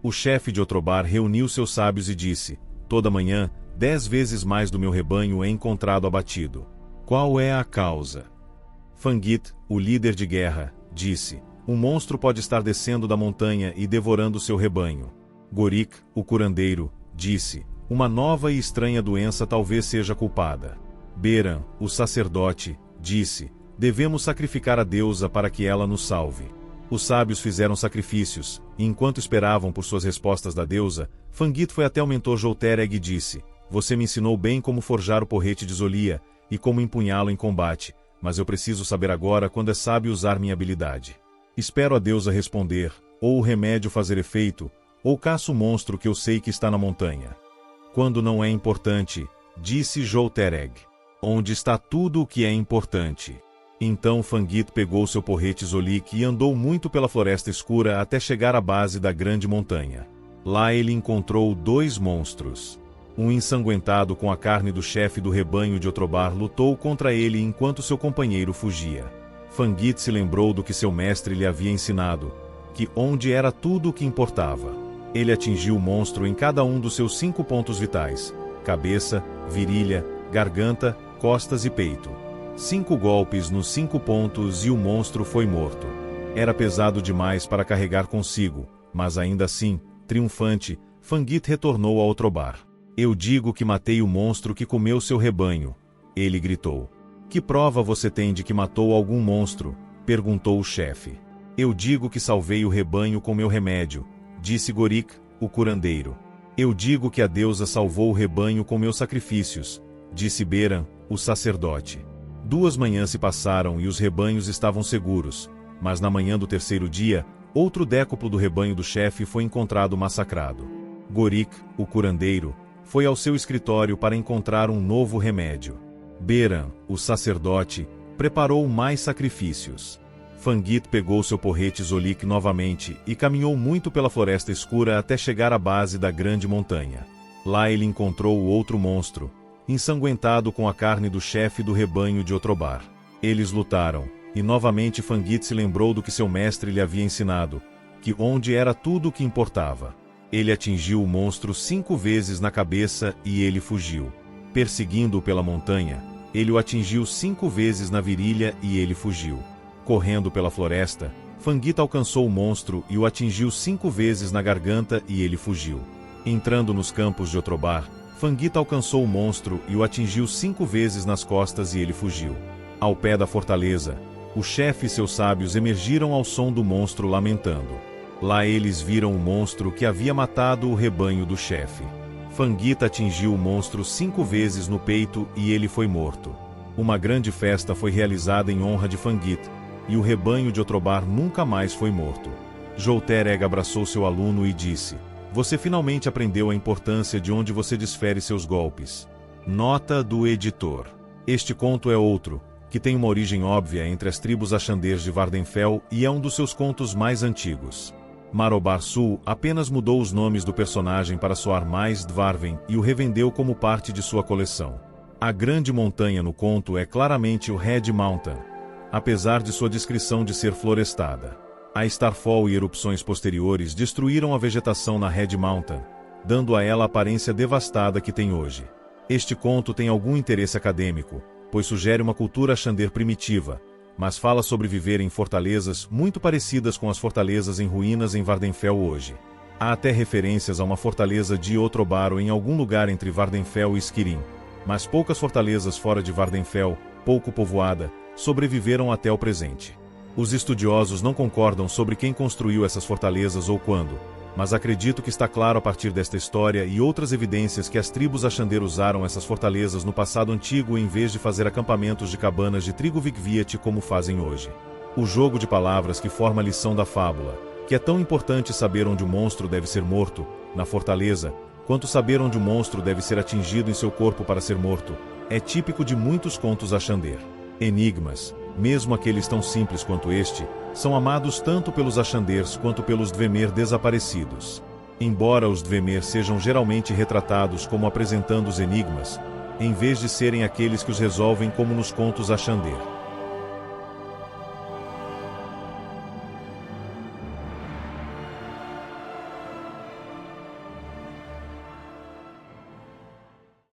O chefe de Otrobar reuniu seus sábios e disse: toda manhã, 10 vezes mais do meu rebanho é encontrado abatido. Qual é a causa? Fangit, o líder de guerra, disse: um monstro pode estar descendo da montanha e devorando seu rebanho. Gorik, o curandeiro, disse: uma nova e estranha doença talvez seja culpada. Beran, o sacerdote, disse: devemos sacrificar a deusa para que ela nos salve. Os sábios fizeram sacrifícios, e enquanto esperavam por suas respostas da deusa, Fangit foi até o mentor Joutereg e disse: você me ensinou bem como forjar o porrete de Zolia, e como empunhá-lo em combate, mas eu preciso saber agora quando é sábio usar minha habilidade. Espero a deusa responder, ou o remédio fazer efeito, ou caço o monstro que eu sei que está na montanha. Quando não é importante, disse Joutereg. Onde está tudo o que é importante? Então Fangit pegou seu porrete Zolik e andou muito pela floresta escura até chegar à base da grande montanha. Lá ele encontrou 2 monstros. Um ensanguentado com a carne do chefe do rebanho de Otrobar lutou contra ele enquanto seu companheiro fugia. Fangit se lembrou do que seu mestre lhe havia ensinado, que onde era tudo o que importava. Ele atingiu o monstro em cada um dos seus 5 pontos vitais: cabeça, virilha, garganta, costas e peito. 5 golpes nos 5 pontos e o monstro foi morto. Era pesado demais para carregar consigo, mas ainda assim, triunfante, Fangit retornou a Otrobar. Eu digo que matei o monstro que comeu seu rebanho, ele gritou. Que prova você tem de que matou algum monstro? Perguntou o chefe. Eu digo que salvei o rebanho com meu remédio, disse Gorik, o curandeiro. Eu digo que a deusa salvou o rebanho com meus sacrifícios, disse Beran, o sacerdote. 2 manhãs se passaram e os rebanhos estavam seguros, mas na manhã do 3º dia, outro décuplo do rebanho do chefe foi encontrado massacrado. Gorik, o curandeiro, foi ao seu escritório para encontrar um novo remédio. Beran, o sacerdote, preparou mais sacrifícios. Fangit pegou seu porrete Zolik novamente e caminhou muito pela floresta escura até chegar à base da grande montanha. Lá ele encontrou o outro monstro, ensanguentado com a carne do chefe do rebanho de Otrobar. Eles lutaram, e novamente Fangit se lembrou do que seu mestre lhe havia ensinado, que onde era tudo o que importava. Ele atingiu o monstro 5 vezes na cabeça e ele fugiu. Perseguindo-o pela montanha, ele o atingiu 5 vezes na virilha e ele fugiu. Correndo pela floresta, Fangit alcançou o monstro e o atingiu 5 vezes na garganta e ele fugiu. Entrando nos campos de Otrobar, Fangit alcançou o monstro e o atingiu 5 vezes nas costas e ele fugiu. Ao pé da fortaleza, o chefe e seus sábios emergiram ao som do monstro lamentando. Lá eles viram o monstro que havia matado o rebanho do chefe. Fangit atingiu o monstro 5 vezes no peito e ele foi morto. Uma grande festa foi realizada em honra de Fangit, e o rebanho de Otrobar nunca mais foi morto. Joutereg abraçou seu aluno e disse: você finalmente aprendeu a importância de onde você desfere seus golpes. Nota do editor. Este conto é outro, que tem uma origem óbvia entre as tribos Ashanders de Vardenfell e é um dos seus contos mais antigos. Marobar Sul apenas mudou os nomes do personagem para soar mais Dvarven e o revendeu como parte de sua coleção. A grande montanha no conto é claramente o Red Mountain, apesar de sua descrição de ser florestada. A Starfall e erupções posteriores destruíram a vegetação na Red Mountain, dando a ela a aparência devastada que tem hoje. Este conto tem algum interesse acadêmico, pois sugere uma cultura Ashander primitiva, mas fala sobre viver em fortalezas muito parecidas com as fortalezas em ruínas em Vardenfell hoje. Há até referências a uma fortaleza de Otrobar em algum lugar entre Vardenfell e Skyrim, mas poucas fortalezas fora de Vardenfell, pouco povoada, sobreviveram até o presente. Os estudiosos não concordam sobre quem construiu essas fortalezas ou quando, mas acredito que está claro a partir desta história e outras evidências que as tribos Ashander usaram essas fortalezas no passado antigo em vez de fazer acampamentos de cabanas de trigo Vikviet como fazem hoje. O jogo de palavras que forma a lição da fábula, que é tão importante saber onde o monstro deve ser morto, na fortaleza, quanto saber onde o monstro deve ser atingido em seu corpo para ser morto, é típico de muitos contos Ashander. Enigmas, mesmo aqueles tão simples quanto este, são amados tanto pelos Ashanders quanto pelos Dwemer desaparecidos. Embora os Dwemer sejam geralmente retratados como apresentando os enigmas, em vez de serem aqueles que os resolvem como nos contos Ashander.